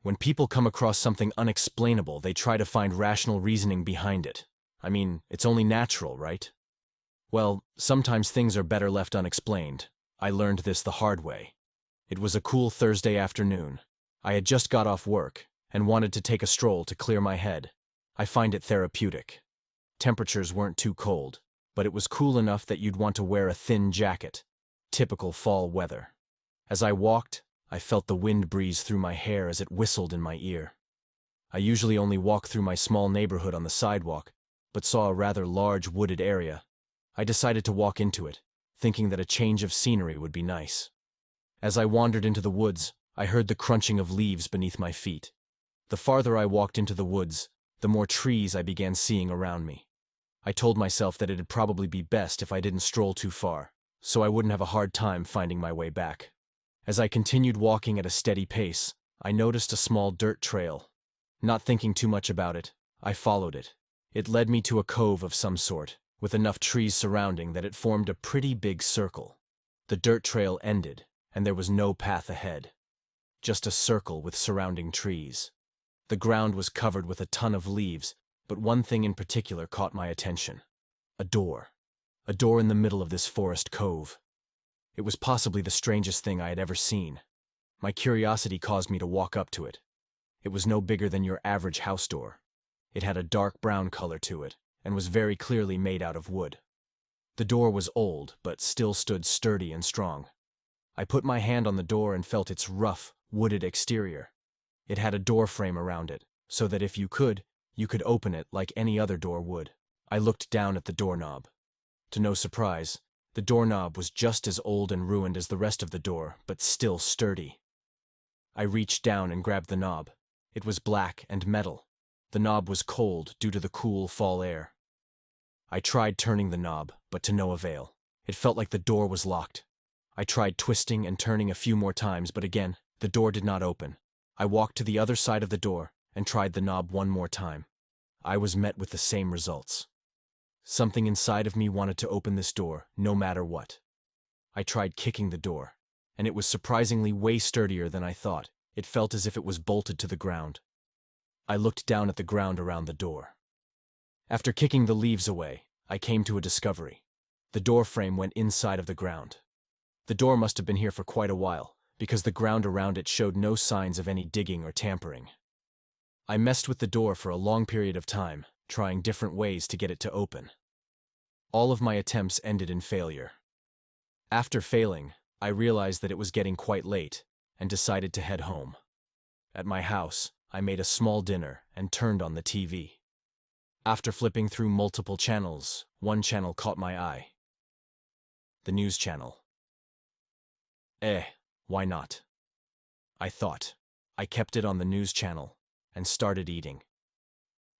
When people come across something unexplainable, they try to find rational reasoning behind it. I mean, it's only natural, right? Well, sometimes things are better left unexplained. I learned this the hard way. It was a cool Thursday afternoon. I had just got off work and wanted to take a stroll to clear my head. I find it therapeutic. Temperatures weren't too cold, but it was cool enough that you'd want to wear a thin jacket. Typical fall weather. As I walked, I felt the wind breeze through my hair as it whistled in my ear. I usually only walk through my small neighborhood on the sidewalk, but saw a rather large wooded area. I decided to walk into it, thinking that a change of scenery would be nice. As I wandered into the woods, I heard the crunching of leaves beneath my feet. The farther I walked into the woods, the more trees I began seeing around me. I told myself that it'd probably be best if I didn't stroll too far, so I wouldn't have a hard time finding my way back. As I continued walking at a steady pace, I noticed a small dirt trail. Not thinking too much about it, I followed it. It led me to a cove of some sort, with enough trees surrounding that it formed a pretty big circle. The dirt trail ended, and there was no path ahead. Just a circle with surrounding trees. The ground was covered with a ton of leaves, but one thing in particular caught my attention. A door. A door in the middle of this forest cove. It was possibly the strangest thing I had ever seen. My curiosity caused me to walk up to it. It was no bigger than your average house door. It had a dark brown color to it, and was very clearly made out of wood. The door was old, but still stood sturdy and strong. I put my hand on the door and felt its rough, wooded exterior. It had a door frame around it, so that if you could open it like any other door would. I looked down at the doorknob. To no surprise, the doorknob was just as old and ruined as the rest of the door, but still sturdy. I reached down and grabbed the knob. It was black and metal. The knob was cold due to the cool fall air. I tried turning the knob, but to no avail. It felt like the door was locked. I tried twisting and turning a few more times, but again, the door did not open. I walked to the other side of the door and tried the knob one more time. I was met with the same results. Something inside of me wanted to open this door, no matter what. I tried kicking the door, and it was surprisingly way sturdier than I thought. It felt as if it was bolted to the ground. I looked down at the ground around the door. After kicking the leaves away, I came to a discovery. The door frame went inside of the ground. The door must have been here for quite a while, because the ground around it showed no signs of any digging or tampering. I messed with the door for a long period of time, trying different ways to get it to open. All of my attempts ended in failure. After failing, I realized that it was getting quite late, and decided to head home. At my house, I made a small dinner and turned on the TV. After flipping through multiple channels, one channel caught my eye. The news channel. Why not? I thought. I kept it on the news channel and started eating.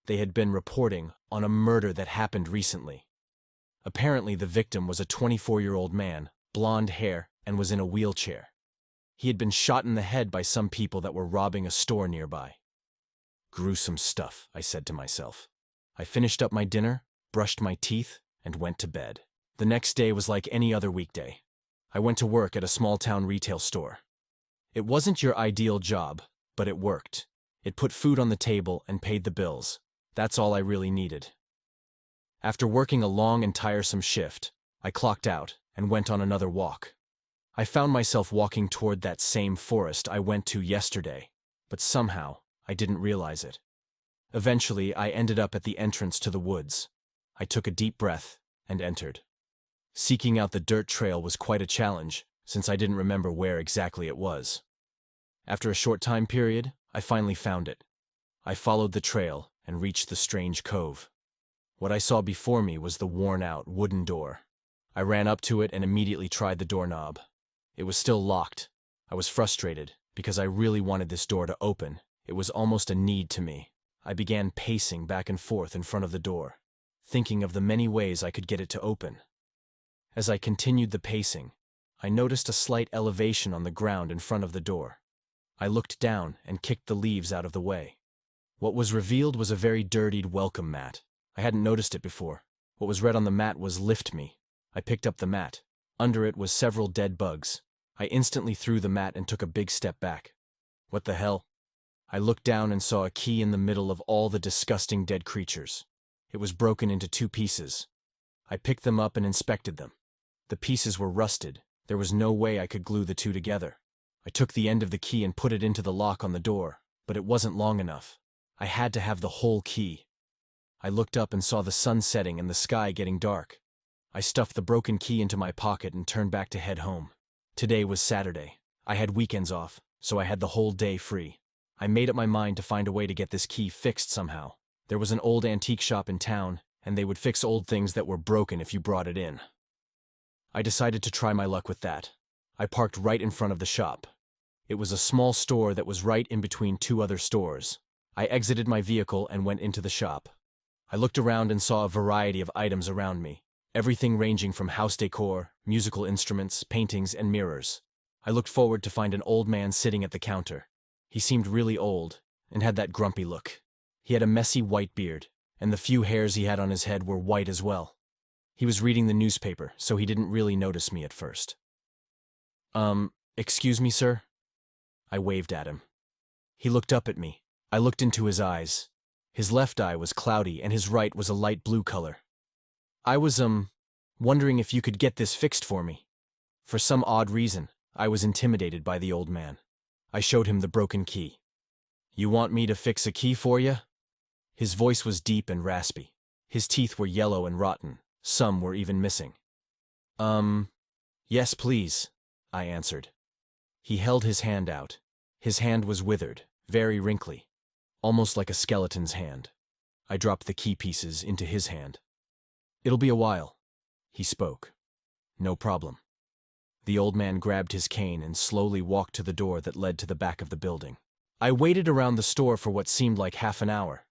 They had been reporting on a murder that happened recently. Apparently the victim was a 24-year-old man, blonde hair, and was in a wheelchair. He had been shot in the head by some people that were robbing a store nearby. Gruesome stuff, I said to myself. I finished up my dinner, brushed my teeth, and went to bed. The next day was like any other weekday. I went to work at a small-town retail store. It wasn't your ideal job, but it worked. It put food on the table and paid the bills. That's all I really needed. After working a long and tiresome shift, I clocked out and went on another walk. I found myself walking toward that same forest I went to yesterday, but somehow I didn't realize it. Eventually, I ended up at the entrance to the woods. I took a deep breath and entered. Seeking out the dirt trail was quite a challenge, since I didn't remember where exactly it was. After a short time period, I finally found it. I followed the trail and reached the strange cove. What I saw before me was the worn-out wooden door. I ran up to it and immediately tried the doorknob. It was still locked. I was frustrated, because I really wanted this door to open. It was almost a need to me. I began pacing back and forth in front of the door, thinking of the many ways I could get it to open. As I continued the pacing, I noticed a slight elevation on the ground in front of the door. I looked down and kicked the leaves out of the way. What was revealed was a very dirtied welcome mat. I hadn't noticed it before. What was read on the mat was "Lift me." I picked up the mat. Under it was several dead bugs. I instantly threw the mat and took a big step back. What the hell? I looked down and saw a key in the middle of all the disgusting dead creatures. It was broken into 2 pieces. I picked them up and inspected them. The pieces were rusted. There was no way I could glue the 2 together. I took the end of the key and put it into the lock on the door, but it wasn't long enough. I had to have the whole key. I looked up and saw the sun setting and the sky getting dark. I stuffed the broken key into my pocket and turned back to head home. Today was Saturday. I had weekends off, so I had the whole day free. I made up my mind to find a way to get this key fixed somehow. There was an old antique shop in town, and they would fix old things that were broken if you brought it in. I decided to try my luck with that. I parked right in front of the shop. It was a small store that was right in between 2 other stores. I exited my vehicle and went into the shop. I looked around and saw a variety of items around me, everything ranging from house decor, musical instruments, paintings, and mirrors. I looked forward to find an old man sitting at the counter. He seemed really old and had that grumpy look. He had a messy white beard, and the few hairs he had on his head were white as well. He was reading the newspaper, so he didn't really notice me at first. Excuse me, sir?" I waved at him. He looked up at me. I looked into his eyes. His left eye was cloudy and his right was a light blue color. "I was, wondering if you could get this fixed for me." For some odd reason, I was intimidated by the old man. I showed him the broken key. "You want me to fix a key for you?" His voice was deep and raspy. His teeth were yellow and rotten. Some were even missing. Yes, please," I answered. He held his hand out. His hand was withered, very wrinkly, almost like a skeleton's hand. I dropped the key pieces into his hand. "It'll be a while," he spoke. "No problem." The old man grabbed his cane and slowly walked to the door that led to the back of the building. I waited around the store for what seemed like half an hour.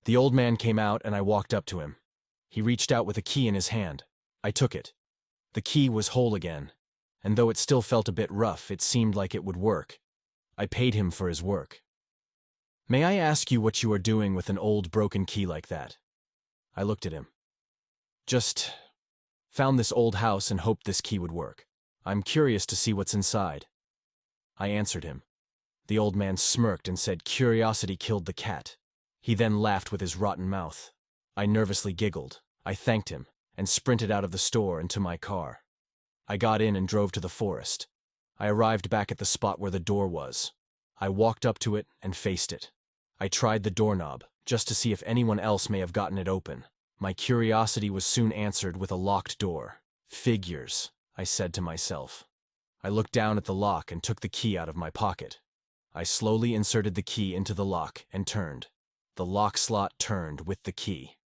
The old man came out and I walked up to him. He reached out with a key in his hand. I took it. The key was whole again, and though it still felt a bit rough, it seemed like it would work. I paid him for his work. "May I ask you what you are doing with an old broken key like that?" I looked at him. "Just found this old house and hoped this key would work. I'm curious to see what's inside." I answered him. The old man smirked and said curiosity killed the cat. He then laughed with his rotten mouth. I nervously giggled. I thanked him and sprinted out of the store and to my car. I got in and drove to the forest. I arrived back at the spot where the door was. I walked up to it and faced it. I tried the doorknob, just to see if anyone else may have gotten it open. My curiosity was soon answered with a locked door. "Figures," I said to myself. I looked down at the lock and took the key out of my pocket. I slowly inserted the key into the lock and turned. The lock slot turned with the key.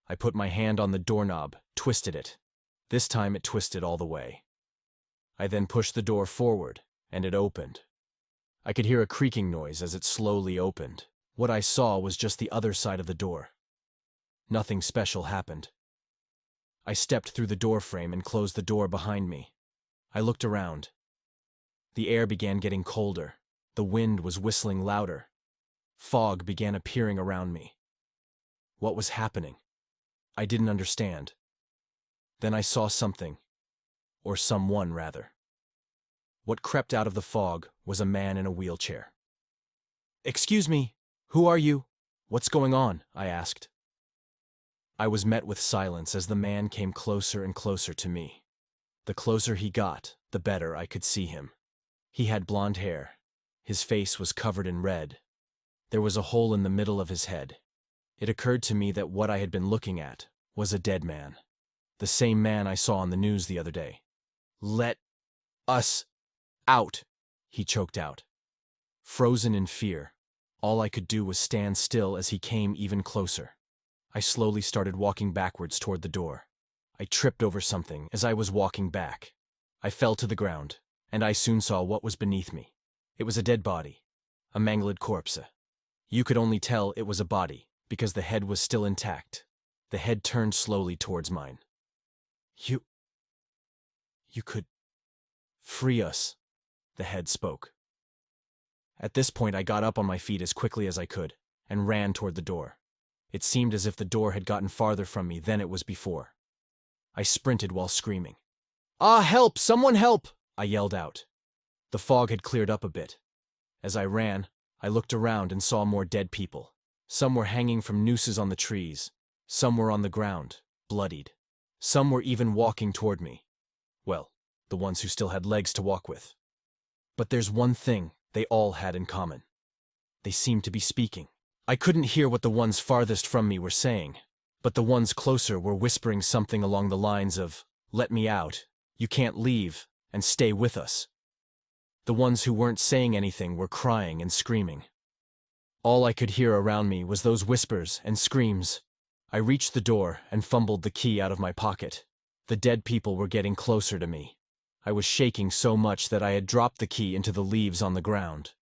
I put my hand on the doorknob, twisted it. This time it twisted all the way. I then pushed the door forward, and it opened. I could hear a creaking noise as it slowly opened. What I saw was just the other side of the door. Nothing special happened. I stepped through the door frame and closed the door behind me. I looked around. The air began getting colder. The wind was whistling louder. Fog began appearing around me. What was happening? I didn't understand. Then I saw something. Or someone, rather. What crept out of the fog was a man in a wheelchair. "Excuse me, who are you? What's going on?" I asked. I was met with silence as the man came closer and closer to me. The closer he got, the better I could see him. He had blonde hair. His face was covered in red. There was a hole in the middle of his head. It occurred to me that what I had been looking at was a dead man. The same man I saw on the news the other day. "Let us out," he choked out. Frozen in fear, all I could do was stand still as he came even closer. I slowly started walking backwards toward the door. I tripped over something as I was walking back. I fell to the ground, and I soon saw what was beneath me. It was a dead body, a mangled corpse. You could only tell it was a body because the head was still intact. The head turned slowly towards mine. You could free us," the head spoke. At this point, I got up on my feet as quickly as I could and ran toward the door. It seemed as if the door had gotten farther from me than it was before. I sprinted while screaming. "Ah, help! Someone help!" I yelled out. The fog had cleared up a bit. As I ran, I looked around and saw more dead people. Some were hanging from nooses on the trees. Some were on the ground, bloodied. Some were even walking toward me. Well, the ones who still had legs to walk with. But there's one thing they all had in common. They seemed to be speaking. I couldn't hear what the ones farthest from me were saying, but the ones closer were whispering something along the lines of, "Let me out, you can't leave, and stay with us." The ones who weren't saying anything were crying and screaming. All I could hear around me was those whispers and screams. I reached the door and fumbled the key out of my pocket. The dead people were getting closer to me. I was shaking so much that I had dropped the key into the leaves on the ground.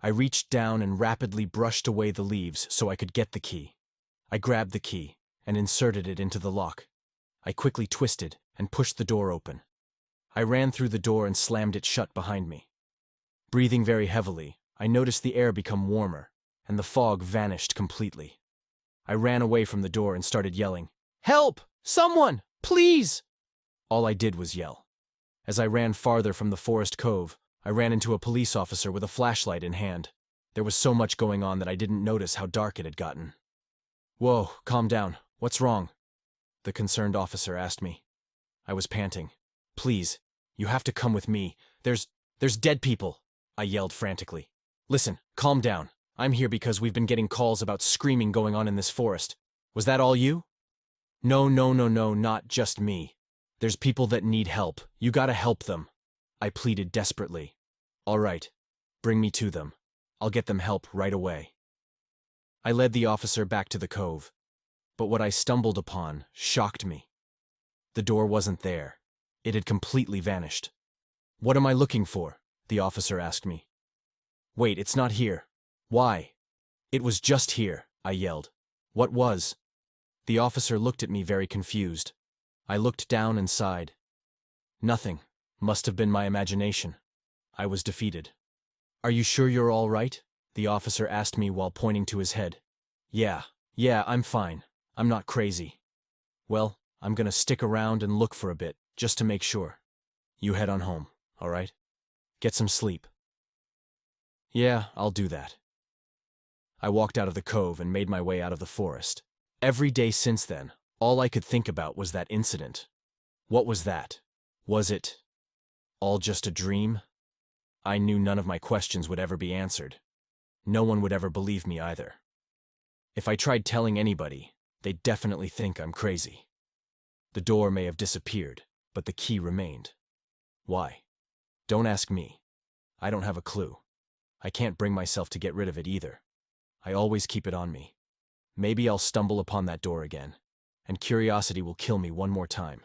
I reached down and rapidly brushed away the leaves so I could get the key. I grabbed the key and inserted it into the lock. I quickly twisted and pushed the door open. I ran through the door and slammed it shut behind me. Breathing very heavily, I noticed the air become warmer, and the fog vanished completely. I ran away from the door and started yelling, "Help! Someone! Please!" All I did was yell. As I ran farther from the forest cove, I ran into a police officer with a flashlight in hand. There was so much going on that I didn't notice how dark it had gotten. "Whoa, calm down. What's wrong?" the concerned officer asked me. I was panting. "Please, you have to come with me. There's dead people," I yelled frantically. "Listen, calm down. I'm here because we've been getting calls about screaming going on in this forest. Was that all you?" No, not just me. There's people that need help. You gotta help them," I pleaded desperately. "All right, bring me to them. I'll get them help right away." I led the officer back to the cove, but what I stumbled upon shocked me. The door wasn't there. It had completely vanished. "What am I looking for?" the officer asked me. "Wait, it's not here." "Why?" "It was just here," I yelled. "What was?" The officer looked at me very confused. I looked down and sighed. "Nothing. Must have been my imagination." I was defeated. "Are you sure you're all right?" the officer asked me while pointing to his head. Yeah, I'm fine. I'm not crazy." "Well, I'm gonna stick around and look for a bit, just to make sure. You head on home, all right? Get some sleep." "Yeah, I'll do that." I walked out of the cove and made my way out of the forest. Every day since then, all I could think about was that incident. What was that? Was it all just a dream? I knew none of my questions would ever be answered. No one would ever believe me either. If I tried telling anybody, they'd definitely think I'm crazy. The door may have disappeared, but the key remained. Why? Don't ask me. I don't have a clue. I can't bring myself to get rid of it either. I always keep it on me. Maybe I'll stumble upon that door again, and curiosity will kill me one more time.